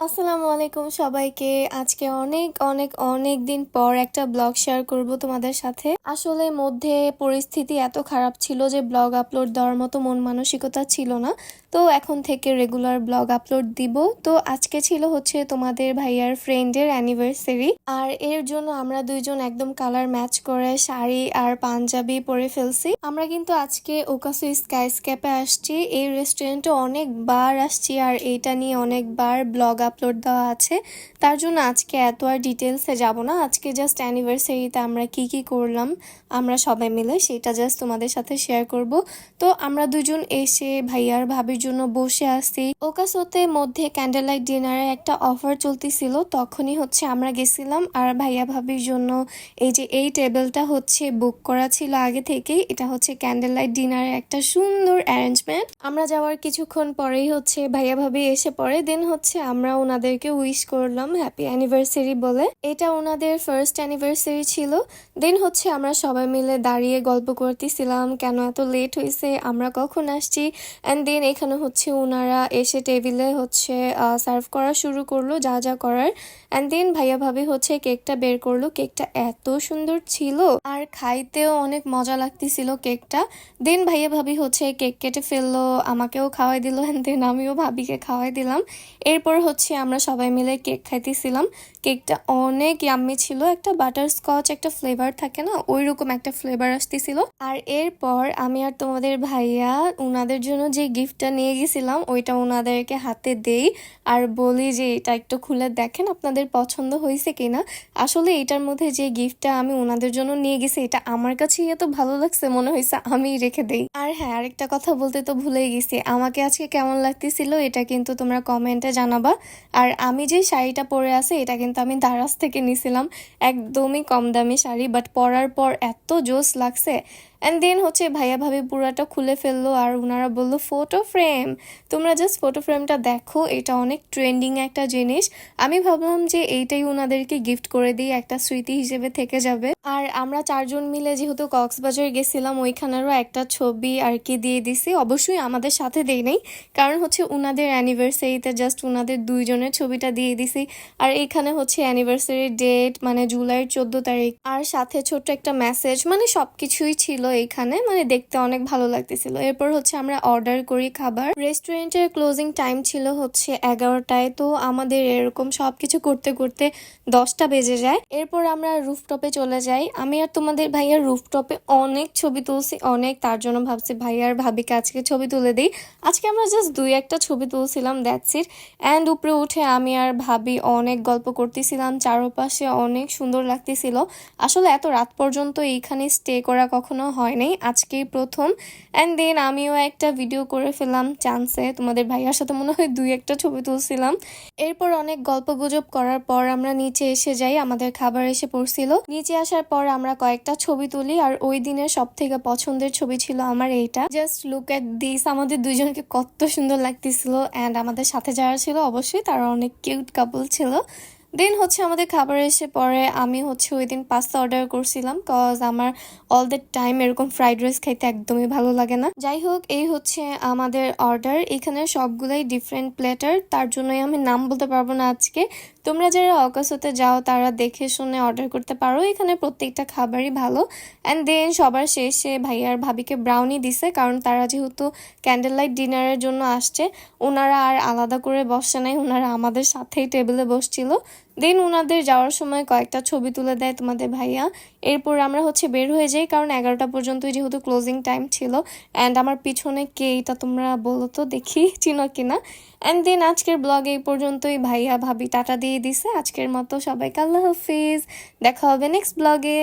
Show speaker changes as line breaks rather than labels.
আসসালামু আলাইকুম সবাইকে। আজকে অনেক অনেক অনেক দিন পর একটা ব্লগ শেয়ার করব তোমাদের সাথে। আসলে মধ্যে পরিস্থিতি এত খারাপ ছিল যে ব্লগ আপলোড দেওয়ার মতো মন মানসিকতা ছিল না। তো এখন থেকে রেগুলার ব্লগ আপলোড দিব। তো আজকে ছিল হচ্ছে তোমাদের ভাইয়ার ফ্রেন্ডের অ্যানিভার্সারি, আর এর জন্য আমরা দুইজন একদম কালার ম্যাচ করে শাড়ি আর পাঞ্জাবি পরে ফেলছি। আমরা কিন্তু আজকে ওকাসু স্কাইস্কেপে আসছি। এই রেস্টুরেন্টে অনেকবার আসছি আর এইটা নিয়ে অনেকবার ব্লগ আপলোড দেওয়া আছে, তার জন্য আজকে এত আর ডিটেলসে যাব না। আজকে জাস্ট অ্যানিভার্সারিতে আমরা কি কি করলাম আমরা সবাই মিলে সেটা জাস্ট তোমাদের সাথে শেয়ার করব। তো আমরা দুজন এসে ভাইয়ার ভাবির জন্য বসে আসছি। ওকাসোতে মধ্যে ক্যান্ডেল লাইট ডিনারে একটা অফার চলতেছিল, তখনই হচ্ছে আমরা গেছিলাম। আর ভাইয়া ভাবির জন্য এই টেবিলটা হচ্ছে বুক করা ছিল আগে থেকেই। এটা হচ্ছে ক্যান্ডেল লাইট ডিনারের একটা সুন্দর অ্যারেঞ্জমেন্ট। আমরা যাওয়ার কিছুক্ষণ পরেই হচ্ছে ভাইয়া ভাবি এসে পড়ে। দেন হচ্ছে আমরা ওনাদেরকে উইশ করলাম হ্যাপি অ্যানিভার্সারি বলে। এটা ওনাদের ফার্স্ট অ্যানিভার্সারি ছিল। দেন হচ্ছে আমরা সবাই মিলে দাঁড়িয়ে গল্প করতেছিলাম কেন এত লেট হয়েছে, আমরা কখন আসছি। অ্যান্ড দেন এখানে হচ্ছে ওনারা এসে টেবিলে হচ্ছে সার্ভ করা শুরু করলো যা যা করার। অ্যান্ড দেন ভাইয়া ভাবি হচ্ছে কেকটা বের করলো। কেকটা এত সুন্দর ছিল আর খাইতেও অনেক মজা লাগতেছিল কেকটা। দেন ভাইয়া ভাবি হচ্ছে কেক কেটে ফেললো, আমাকেও খাওয়াই দিল। অ্যান্ড দেন আমিও ভাবিকে খাওয়াই দিলাম। এরপর হচ্ছে আমরা সবাই মিলে কেক খাইতেছিলাম। কেকটা অনেক ইয়াম্মি ছিল। একটা বাটার স্কচ একটা ফ্লেভার থাকে না, ওই রকম একটা ফ্লেভার আসতেছিল। আর এরপর আমি আর তোমাদের ভাইয়া উনাদের জন্য যে গিফটটা নিয়ে গেছিলাম ওইটা উনাদেরকে হাতে দেই আর বলি যে এটা একটু খুলে দেখেন আপনাদের পছন্দ হয়েছে কিনা। আসলে এটার মধ্যে যে গিফটটা আমি উনাদের জন্য নিয়ে গেছি এটা আমার কাছে এত ভালো লাগছে মনে হয়েছে আমি রেখে দেই। আর হ্যাঁ, আরেকটা কথা বলতে তো ভুলেই গেছি, আমাকে আজকে কেমন লাগতেছিল এটা কিন্তু তোমরা কমেন্টে জানাবা। আর আমি যে শাড়িটা পরে আছি এটা কিন্তু আমি দারাজ থেকে নিছিলাম, একদমই কম দামি শাড়ি, বাট পরার পর এত জোস লাগছে। অ্যান্ড দেন হচ্ছে ভাইয়া ভাবি পুরাটা খুলে ফেললো আর ওনারা বললো ফটো ফ্রেম। তোমরা জাস্ট ফটো ফ্রেমটা দেখো, এটা অনেক ট্রেন্ডিং একটা জিনিস। আমি ভাবলাম যে এইটাই ওনাদেরকে গিফট করে দিই, একটা স্মৃতি হিসেবে থেকে যাবে। আর আমরা চারজন মিলে যেহেতু কক্সবাজার গেছিলাম ওইখানেরও একটা ছবি আর কি দিয়ে দিছি। অবশ্যই আমাদের সাথে দেই নাই, কারণ হচ্ছে ওনাদের অ্যানিভার্সারিতে জাস্ট ওনাদের দুইজনের ছবিটা দিয়ে দিছি। আর এখানে হচ্ছে অ্যানিভার্সারি ডেট মানে জুলাইয়ের 14 তারিখ, আর সাথে ছোট্ট একটা মেসেজ, মানে সবকিছুই ছিল এইখানে, মানে দেখতে অনেক ভালো লাগতেছিল। এরপর হচ্ছে আমরা অর্ডার করি খাবার। রেস্টুরেন্টের ক্লোজিং টাইম ছিল হচ্ছে 11টায়। তো আমাদের এরকম সবকিছু করতে করতে 10টা বেজে যায়। এরপর আমরা রুফটপে চলে যাই। আমি আর তোমাদের ভাইয়ার রুফটপে অনেক ছবি তুলছি, অনেক। তার জন্য ভাবছি ভাইয়ার ভাবিকে আজকে ছবি তুলে দিই। আজকে আমরা জাস্ট দুই একটা ছবি তুলছিলাম, দ্যাটস ইট। অ্যান্ড উপরে উঠে আমি আর ভাবি অনেক গল্প করতেছিলাম, চারপাশে অনেক সুন্দর লাগতেছিল। আসলে এত রাত পর্যন্ত এইখানে স্টে করা কখনো হয়নি, আজকেই প্রথম। অ্যান্ড দেন আমিও একটা ভিডিও করে ফেললাম চান্সে, তোমাদের ভাইয়ার সাথে মনে হয় দুই একটা ছবি তুলছিলাম। এরপর অনেক গল্প গুজব করার পর আমরা নিচে এসে যাই, আমাদের খাবার এসে পড়ছিল। নিচে আসার পর আমরা কয়েকটা ছবি তুলি, আর ওই দিনের সব থেকে পছন্দের ছবি ছিল আমার এইটা। জাস্ট লুক এট দিস, আমাদের দুজনকে কত সুন্দর লাগতেছিল। অ্যান্ড আমাদের সাথে যারা ছিল অবশ্যই তারা অনেক কিউট কাপল ছিল। দেন হচ্ছে আমাদের খাবার এসে পরে আমি হচ্ছে ওই দিন পাস্তা অর্ডার করছিলাম, কজ আমার অল দ্য টাইম এরকম ফ্রাইড রাইস খাইতে একদমই ভালো লাগে না। যাই হোক, এই হচ্ছে আমাদের অর্ডার। এখানে সবগুলাই ডিফারেন্ট প্লেটার, তার জন্যই আমি নাম বলতে পারবো না আজকে। তোমরা যারা অকাশোতে যাও তারা দেখে শুনে অর্ডার করতে পারো, এখানে প্রত্যেকটা খাবারই ভালো। অ্যান্ড দেন সবার শেষে ভাইয়ার ভাবিকে ব্রাউনি দিছে, কারণ তারা যেহেতু ক্যান্ডেল লাইট ডিনারের জন্য আসছে, ওনারা আর আলাদা করে বসে নাই, ওনারা আমাদের সাথেই টেবিলে বসছিল। দেন ওনাদের যাওয়ার সময় কয়েকটা ছবি তুলে দেয় তোমাদের ভাইয়া। এরপর আমরা হচ্ছে বের হয়ে যাই, কারণ 11টা পর্যন্তই যেহেতু ক্লোজিং টাইম ছিল। অ্যান্ড আমার পিছনে কে এটা তোমরা বলো তো দেখি চিনো কিনা। অ্যান্ড দেন আজকের ব্লগ এই পর্যন্তই। ভাইয়া ভাবি টাটা দিয়ে দিছে আজকের মতো। সবাইকে আল্লাহ হাফিজ, দেখা হবে নেক্সট ব্লগে।